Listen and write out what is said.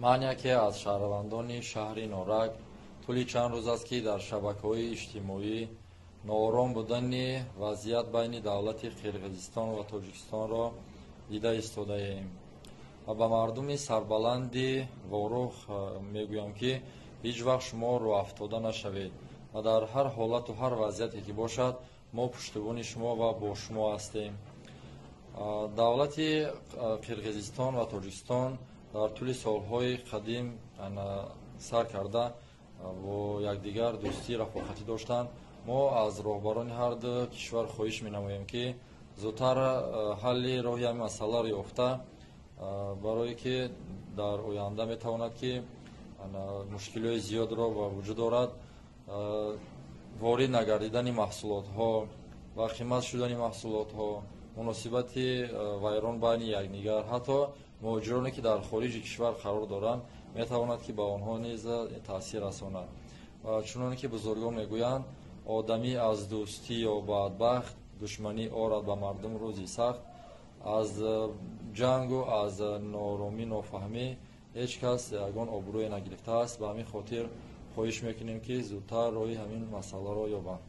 ман яке аз шаҳрвандони шаҳри норак тӯли чанд рӯз аст ки дар шабакаҳои иҷтимоӣ ноором будани вазъият байни давлати қирғизистон ва тоҷикистонро дида истодаем ва ба мардуми сарбаланди ворух мегӯям ки ҳеҷ вақт шумо роҳафтода нашавед ва дар ҳар ҳолату ҳар вазъияте ки бошад мо пуштибони шумо ва бо шумо ҳастем. давлати қирғизистон ва тоҷикистон дар тӯли солҳои қадим сар карда бо якдигар дӯстӣ рафоқатӣ доштанд. мо аз роҳбарони ҳар ду кишвар хоҳиш менамоем ки зудтар ҳалли роҳи ҳамин масъаларо ёфта, барое ки дар оянда метавонад ки мушкилои зиёдро ба вуҷуд орад, ворид нагардидани маҳсулотҳо ва қимат шудани маҳсулотҳо, муносибати вайрон байни якдигар, ҳатто муҳоҷироне ки дар хориҷи кишвар қарор доранд метавонад ки ба онҳо низ таъсир расонад. чуноне ки бузургон мегӯянд, одамӣ аз дӯстӣ ё бадбахт душманӣ орад ба мардум рӯзи сахт. аз ҷангу аз норомӣ нофаҳмӣ ҳеҷ кас ягон обрӯе нагирифтааст. ба ҳамин хотир хоҳиш мекунем ки зудтар роҳи ҳамин масъаларо ёбанд.